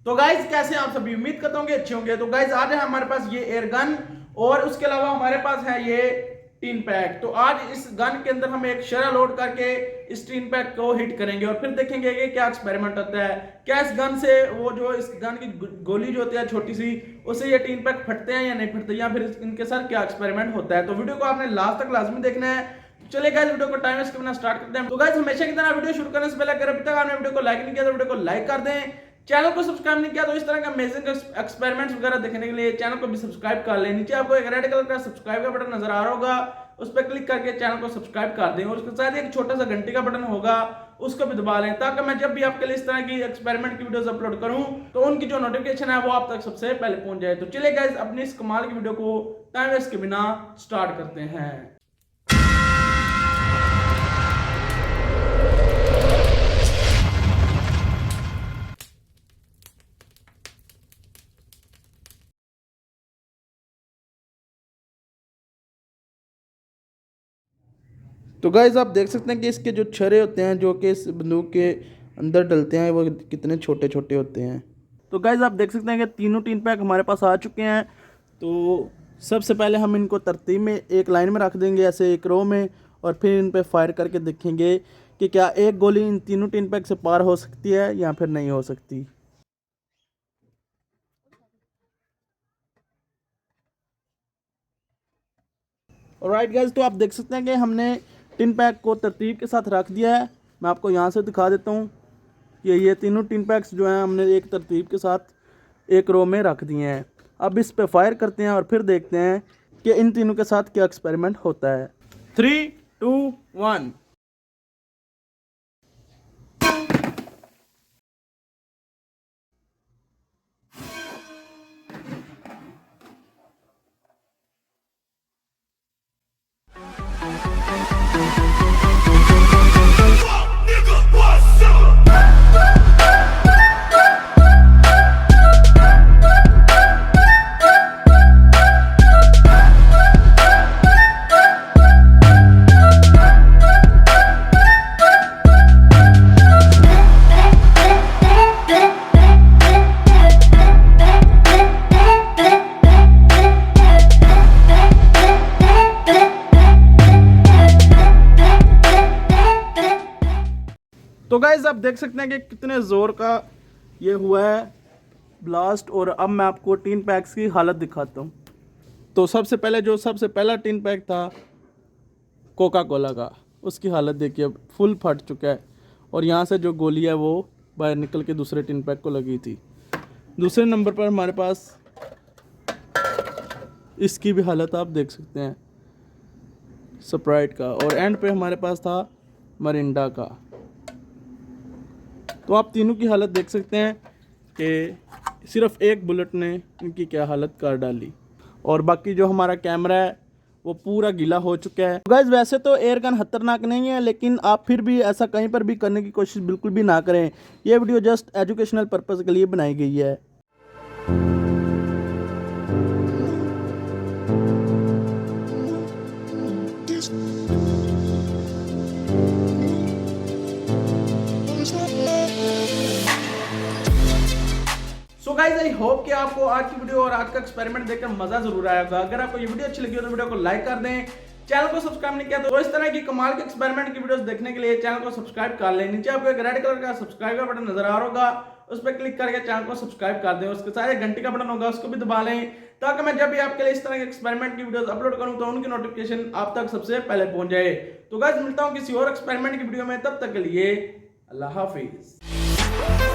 तो गाइज कैसे आप सभी, उम्मीद करता हूँ कि अच्छे होंगे। तो गाइज आज है हमारे पास ये एयर गन और उसके अलावा हमारे पास है ये टीन पैक। तो आज इस गन के अंदर हम एक शरा लोड करके इस टीन पैक को हिट करेंगे और फिर देखेंगे कि क्या एक्सपेरिमेंट होता है। क्या इस गन से वो जो इस गन की गोली जो होती है छोटी सी, उससे ये टीन पैक फटते हैं या नहीं फटते, या फिर इनके साथ क्या एक्सपेरिमेंट होता है। तो वीडियो को आपने लास्ट तक लाजमी देखना है। चलिए गाइस वीडियो को टाइम वेस्ट के बिना स्टार्ट करते हैं। तो गाइस हमेशा की तरह वीडियो शुरू करने से पहले अगर अभी तक आपने वीडियो को लाइक नहीं किया तो वीडियो को लाइक कर दें। चैनल को सब्सक्राइब नहीं किया तो इस तरह का अमेजिंग एक्सपेरिमेंट्स वगैरह देखने के लिए चैनल को भी सब्सक्राइब कर लें। नीचे आपको एक रेड कलर का सब्सक्राइब का बटन नजर आ रहा होगा, उस पर क्लिक करके चैनल को सब्सक्राइब कर दें और उसके साथ एक छोटा सा घंटी का बटन होगा, उसको भी दबा लें ताकि मैं जब भी आपके लिए इस तरह की एक्सपेरिमेंट की वीडियोस अपलोड करूं तो उनकी जो नोटिफिकेशन है वो आप तक सबसे पहले पहुंच जाए। तो चलिए गाइस अपनी इस कमाल की वीडियो को टाइम वेस्ट के बिना स्टार्ट करते हैं। तो गाइज आप देख सकते हैं कि इसके जो छर्रे होते हैं जो कि इस बंदूक के अंदर डलते हैं वो कितने छोटे छोटे होते हैं। तो गाइज आप देख सकते हैं कि तीनों टीन पैक हमारे पास आ चुके हैं। तो सबसे पहले हम इनको तरतीब में एक लाइन में रख देंगे, ऐसे एक रो में, और फिर इन पे फायर करके देखेंगे कि क्या एक गोली इन तीनों टीन पैक से पार हो सकती है या फिर नहीं हो सकती। ऑलराइट गाइज, तो आप देख सकते हैं कि हमने टिन पैक को तरतीब के साथ रख दिया है। मैं आपको यहाँ से दिखा देता हूँ कि ये तीनों टिन पैक्स जो हैं हमने एक तरतीब के साथ एक रो में रख दिए हैं। अब इस पे फायर करते हैं और फिर देखते हैं कि इन तीनों के साथ क्या एक्सपेरिमेंट होता है। 3, 2, 1। तो गाइज आप देख सकते हैं कि कितने ज़ोर का ये हुआ है ब्लास्ट। और अब मैं आपको टीन पैक्स की हालत दिखाता हूँ। तो सबसे पहला टीन पैक था कोका कोला का, उसकी हालत देखिए, अब फुल फट चुका है और यहाँ से जो गोली है वो बाहर निकल के दूसरे टीन पैक को लगी थी। दूसरे नंबर पर हमारे पास इसकी भी हालत आप देख सकते हैं, स्प्राइट का, और एंड पे हमारे पास था मरिंडा का। तो आप तीनों की हालत देख सकते हैं कि सिर्फ एक बुलेट ने इनकी क्या हालत कर डाली, और बाकी जो हमारा कैमरा है वो पूरा गीला हो चुका है। गाइस वैसे तो एयर गन खतरनाक नहीं है, लेकिन आप फिर भी ऐसा कहीं पर भी करने की कोशिश बिल्कुल भी ना करें। ये वीडियो जस्ट एजुकेशनल पर्पज़ के लिए बनाई गई है। सो गाइस आई होप कि आपको आज की वीडियो और आज का एक्सपेरिमेंट देखकर मजा जरूर आया होगा। अगर आपको ये वीडियो अच्छी लगी हो तो वीडियो को लाइक कर दें, चैनल को सब्सक्राइब नहीं किया तो इस तरह की कमाल के एक्सपेरिमेंट की वीडियोस देखने के लिए चैनल को सब्सक्राइब कर लें। नीचे आपको एक रेड कलर का सब्सक्राइब का बटन नजर आ रहा होगा, उस पर क्लिक करके चैनल को सब्सक्राइब कर दें। उसके साथ एक घंटी का बटन होगा, उसको भी दबा लें ताकि मैं जब भी आपके लिए इस तरह के एक्सपेरिमेंट की वीडियोस अपलोड करूं तो उनकी नोटिफिकेशन आप तक सबसे पहले पहुंच जाए। तो गाइस मिलता हूं किसी और एक्सपेरिमेंट की वीडियो में, तब तक के लिए अल्लाह हाफिज।